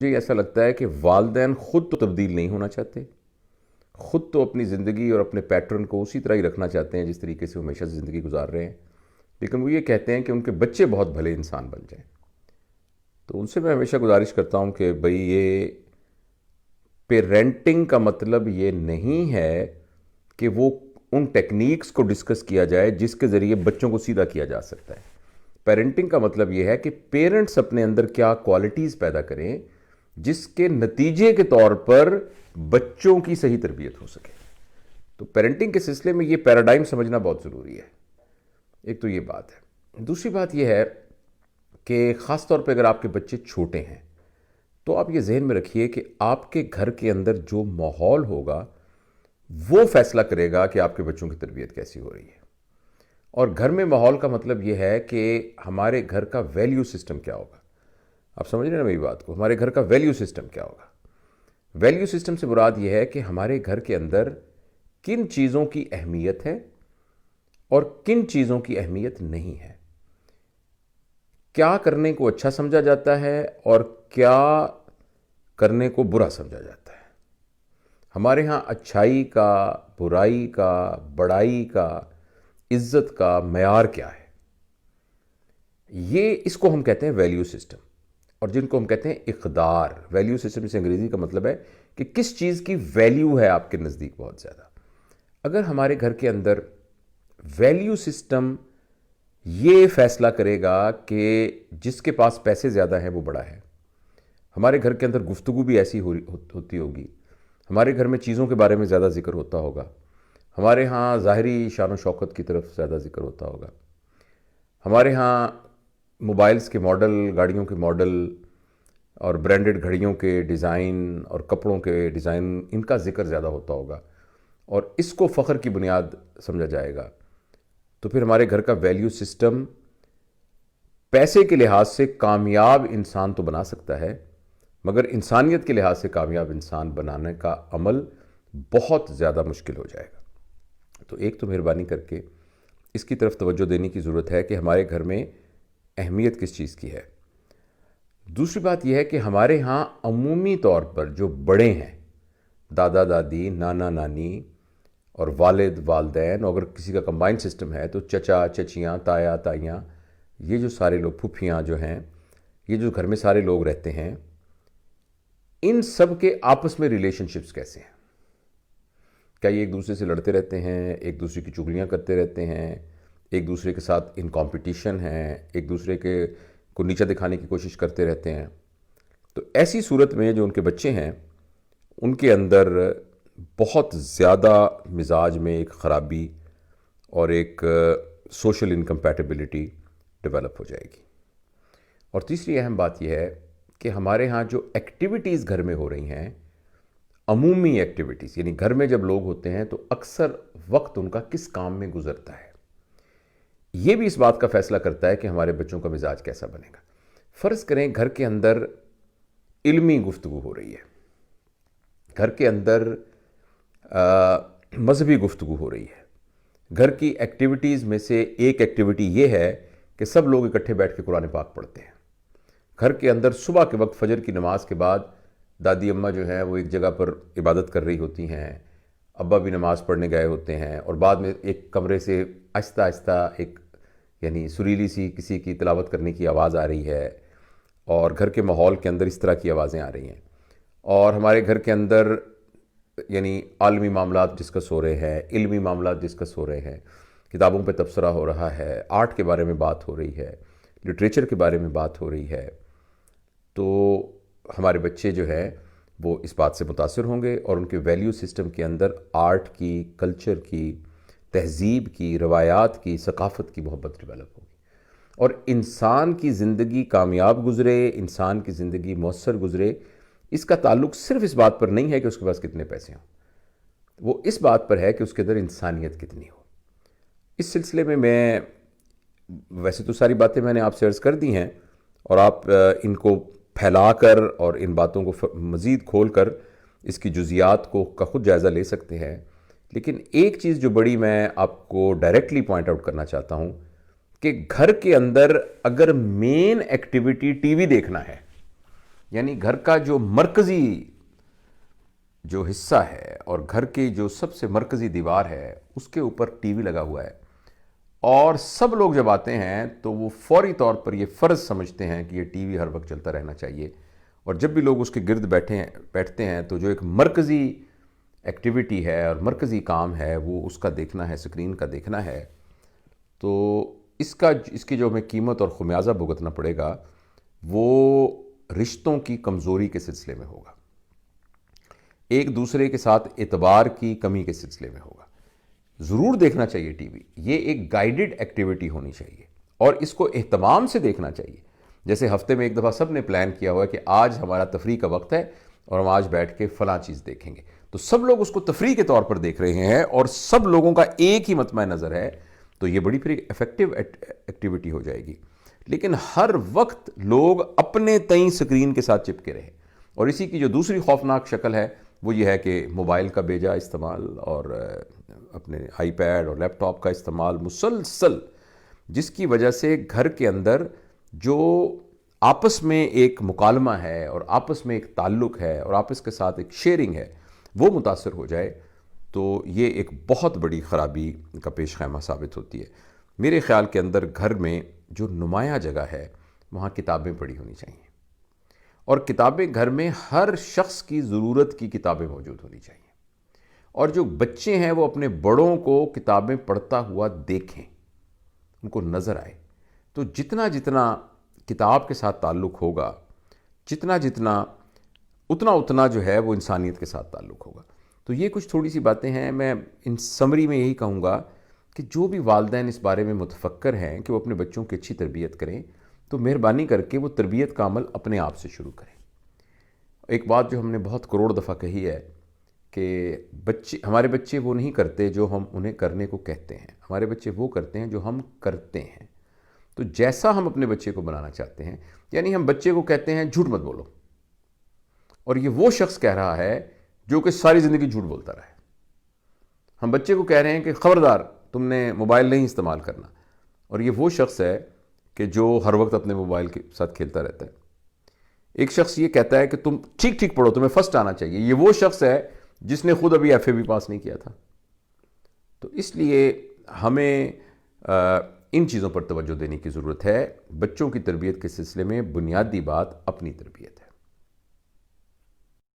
مجھے ایسا لگتا ہے کہ والدین خود تو تبدیل نہیں ہونا چاہتے، خود تو اپنی زندگی اور اپنے پیٹرن کو اسی طرح ہی رکھنا چاہتے ہیں جس طریقے سے وہ ہمیشہ سے زندگی گزار رہے ہیں، لیکن وہ یہ کہتے ہیں کہ ان کے بچے بہت بھلے انسان بن جائیں۔ تو ان سے میں ہمیشہ گزارش کرتا ہوں کہ بھئی یہ پیرنٹنگ کا مطلب یہ نہیں ہے کہ وہ ان ٹیکنیکس کو ڈسکس کیا جائے جس کے ذریعے بچوں کو سیدھا کیا جا سکتا ہے۔ پیرنٹنگ کا مطلب یہ ہے کہ پیرنٹس اپنے اندر کیا کوالٹیز پیدا کریں جس کے نتیجے کے طور پر بچوں کی صحیح تربیت ہو سکے۔ تو پیرنٹنگ کے سلسلے میں یہ پیراڈائم سمجھنا بہت ضروری ہے۔ ایک تو یہ بات ہے، دوسری بات یہ ہے کہ خاص طور پہ اگر آپ کے بچے چھوٹے ہیں تو آپ یہ ذہن میں رکھیے کہ آپ کے گھر کے اندر جو ماحول ہوگا وہ فیصلہ کرے گا کہ آپ کے بچوں کی تربیت کیسی ہو رہی ہے۔ اور گھر میں ماحول کا مطلب یہ ہے کہ ہمارے گھر کا ویلیو سسٹم کیا ہوگا۔ آپ سمجھ رہے ہیں نا میری بات کو؟ ہمارے گھر کا ویلیو سسٹم کیا ہوگا؟ ویلیو سسٹم سے مراد یہ ہے کہ ہمارے گھر کے اندر کن چیزوں کی اہمیت ہے اور کن چیزوں کی اہمیت نہیں ہے، کیا کرنے کو اچھا سمجھا جاتا ہے اور کیا کرنے کو برا سمجھا جاتا ہے۔ ہمارے ہاں اچھائی کا، برائی کا، بڑائی کا، عزت کا معیار کیا ہے، یہ اس کو ہم کہتے ہیں ویلیو سسٹم، اور جن کو ہم کہتے ہیں اقدار۔ ویلیو سسٹم سے انگریزی کا مطلب ہے کہ کس چیز کی ویلیو ہے آپ کے نزدیک بہت زیادہ۔ اگر ہمارے گھر کے اندر ویلیو سسٹم یہ فیصلہ کرے گا کہ جس کے پاس پیسے زیادہ ہیں وہ بڑا ہے، ہمارے گھر کے اندر گفتگو بھی ایسی ہوتی ہوگی، ہمارے گھر میں چیزوں کے بارے میں زیادہ ذکر ہوتا ہوگا، ہمارے ہاں ظاہری شان و شوکت کی طرف زیادہ ذکر ہوتا ہوگا، ہمارے ہاں موبائلز کے ماڈل، گاڑیوں کے ماڈل اور برانڈڈ گھڑیوں کے ڈیزائن اور کپڑوں کے ڈیزائن، ان کا ذکر زیادہ ہوتا ہوگا اور اس کو فخر کی بنیاد سمجھا جائے گا، تو پھر ہمارے گھر کا ویلیو سسٹم پیسے کے لحاظ سے کامیاب انسان تو بنا سکتا ہے، مگر انسانیت کے لحاظ سے کامیاب انسان بنانے کا عمل بہت زیادہ مشکل ہو جائے گا۔ تو ایک تو مہربانی کر کے اس کی طرف توجہ دینے کی ضرورت ہے کہ ہمارے گھر میں اہمیت کس چیز کی ہے۔ دوسری بات یہ ہے کہ ہمارے ہاں عمومی طور پر جو بڑے ہیں، دادا دادی، نانا نانی اور والد والدین، اور اگر کسی کا کمبائن سسٹم ہے تو چچا چچیاں، تایا تائیاں، یہ جو سارے لوگ، پھوپھیاں جو ہیں، یہ جو گھر میں سارے لوگ رہتے ہیں، ان سب کے آپس میں ریلیشن شپس کیسے ہیں؟ کیا یہ ایک دوسرے سے لڑتے رہتے ہیں، ایک دوسرے کی چگلیاں کرتے رہتے ہیں، ایک دوسرے کے ساتھ ان کمپٹیشن ہیں، ایک دوسرے کے کو نیچا دکھانے کی کوشش کرتے رہتے ہیں؟ تو ایسی صورت میں جو ان کے بچے ہیں ان کے اندر بہت زیادہ مزاج میں ایک خرابی اور ایک سوشل انکمپیٹیبلٹی ڈیولپ ہو جائے گی۔ اور تیسری اہم بات یہ ہے کہ ہمارے ہاں جو ایکٹیویٹیز گھر میں ہو رہی ہیں، عمومی ایکٹیویٹیز، یعنی گھر میں جب لوگ ہوتے ہیں تو اکثر وقت ان کا کس کام میں گزرتا ہے، یہ بھی اس بات کا فیصلہ کرتا ہے کہ ہمارے بچوں کا مزاج کیسا بنے گا۔ فرض کریں گھر کے اندر علمی گفتگو ہو رہی ہے، گھر کے اندر مذہبی گفتگو ہو رہی ہے، گھر کی ایکٹیویٹیز میں سے ایک ایکٹیویٹی یہ ہے کہ سب لوگ اکٹھے بیٹھ کے قرآن پاک پڑھتے ہیں۔ گھر کے اندر صبح کے وقت فجر کی نماز کے بعد دادی اماں جو ہیں وہ ایک جگہ پر عبادت کر رہی ہوتی ہیں، ابا بھی نماز پڑھنے گئے ہوتے ہیں، اور بعد میں ایک کمرے سے آہستہ آہستہ ایک یعنی سریلی سی کسی کی تلاوت کرنے کی آواز آ رہی ہے، اور گھر کے ماحول کے اندر اس طرح کی آوازیں آ رہی ہیں، اور ہمارے گھر کے اندر یعنی عالمی معاملات ڈسکس ہو رہے ہیں، علمی معاملات ڈسکس ہو رہے ہیں، کتابوں پہ تبصرہ ہو رہا ہے، آرٹ کے بارے میں بات ہو رہی ہے، لٹریچر کے بارے میں بات ہو رہی ہے، تو ہمارے بچے جو ہیں وہ اس بات سے متاثر ہوں گے اور ان کے ویلیو سسٹم کے اندر آرٹ کی، کلچر کی، تہذیب کی، روایات کی، ثقافت کی محبت ڈیولپ ہوگی۔ اور انسان کی زندگی کامیاب گزرے، انسان کی زندگی مؤثر گزرے، اس کا تعلق صرف اس بات پر نہیں ہے کہ اس کے پاس کتنے پیسے ہوں، وہ اس بات پر ہے کہ اس کے اندر انسانیت کتنی ہو۔ اس سلسلے میں ویسے تو ساری باتیں میں نے آپ سے عرض کر دی ہیں، اور آپ ان کو پھیلا کر اور ان باتوں کو مزید کھول کر اس کی جزیات کو کا خود جائزہ لے سکتے ہیں، لیکن ایک چیز جو بڑی میں آپ کو ڈائریکٹلی پوائنٹ آؤٹ کرنا چاہتا ہوں کہ گھر کے اندر اگر مین ایکٹیویٹی ٹی وی دیکھنا ہے یعنی گھر کا جو مرکزی جو حصہ ہے اور گھر کی جو سب سے مرکزی دیوار ہے اس کے اوپر ٹی وی لگا ہوا ہے، اور سب لوگ جب آتے ہیں تو وہ فوری طور پر یہ فرض سمجھتے ہیں کہ یہ ٹی وی ہر وقت چلتا رہنا چاہیے، اور جب بھی لوگ اس کے گرد بیٹھتے ہیں تو جو ایک مرکزی ایکٹیویٹی ہے اور مرکزی کام ہے وہ اس کا دیکھنا ہے، اسکرین کا دیکھنا ہے، تو اس کی جو ہمیں قیمت اور خمیازہ بھگتنا پڑے گا وہ رشتوں کی کمزوری کے سلسلے میں ہوگا، ایک دوسرے کے ساتھ اعتبار کی کمی کے سلسلے میں ہوگا۔ ضرور دیکھنا چاہیے ٹی وی، یہ ایک گائیڈڈ ایکٹیویٹی ہونی چاہیے اور اس کو اہتمام سے دیکھنا چاہیے، جیسے ہفتے میں ایک دفعہ سب نے پلان کیا ہوا ہے کہ آج ہمارا تفریح کا وقت ہے اور ہم آج بیٹھ کے فلاں چیز دیکھیں گے، تو سب لوگ اس کو تفریح کے طور پر دیکھ رہے ہیں اور سب لوگوں کا ایک ہی مطمع نظر ہے، تو یہ بڑی پھر ایفیکٹو ایکٹیویٹی ہو جائے گی۔ لیکن ہر وقت لوگ اپنے تئیں سکرین کے ساتھ چپکے رہے، اور اسی کی جو دوسری خوفناک شکل ہے وہ یہ ہے کہ موبائل کا بیجا استعمال اور اپنے آئی پیڈ اور لیپ ٹاپ کا استعمال مسلسل، جس کی وجہ سے گھر کے اندر جو آپس میں ایک مکالمہ ہے اور آپس میں ایک تعلق ہے اور آپس کے ساتھ ایک شیئرنگ ہے وہ متاثر ہو جائے، تو یہ ایک بہت بڑی خرابی کا پیش خیمہ ثابت ہوتی ہے۔ میرے خیال کے اندر گھر میں جو نمایاں جگہ ہے وہاں کتابیں پڑھی ہونی چاہیے، اور کتابیں گھر میں ہر شخص کی ضرورت کی کتابیں موجود ہونی چاہیے، اور جو بچے ہیں وہ اپنے بڑوں کو کتابیں پڑھتا ہوا دیکھیں، ان کو نظر آئے، تو جتنا جتنا کتاب کے ساتھ تعلق ہوگا، اتنا جو ہے وہ انسانیت کے ساتھ تعلق ہوگا۔ تو یہ کچھ تھوڑی سی باتیں ہیں، میں ان سمری میں یہی کہوں گا کہ جو بھی والدین اس بارے میں متفکر ہیں کہ وہ اپنے بچوں کی اچھی تربیت کریں، تو مہربانی کر کے وہ تربیت کا عمل اپنے آپ سے شروع کریں۔ ایک بات جو ہم نے بہت کروڑ دفعہ کہی ہے کہ ہمارے بچے وہ نہیں کرتے جو ہم انہیں کرنے کو کہتے ہیں، ہمارے بچے وہ کرتے ہیں جو ہم کرتے ہیں۔ تو جیسا ہم اپنے بچے کو بنانا چاہتے ہیں، یعنی ہم بچے کو کہتے ہیں جھوٹ مت بولو، اور یہ وہ شخص کہہ رہا ہے جو کہ ساری زندگی جھوٹ بولتا رہا ہے۔ ہم بچے کو کہہ رہے ہیں کہ خبردار تم نے موبائل نہیں استعمال کرنا، اور یہ وہ شخص ہے کہ جو ہر وقت اپنے موبائل کے ساتھ کھیلتا رہتا ہے۔ ایک شخص یہ کہتا ہے کہ تم ٹھیک ٹھیک پڑھو، تمہیں فرسٹ آنا چاہیے، یہ وہ شخص ہے جس نے خود ابھی ایف اے بھی پاس نہیں کیا تھا۔ تو اس لیے ہمیں ان چیزوں پر توجہ دینے کی ضرورت ہے۔ بچوں کی تربیت کے سلسلے میں بنیادی بات اپنی تربیت ہے۔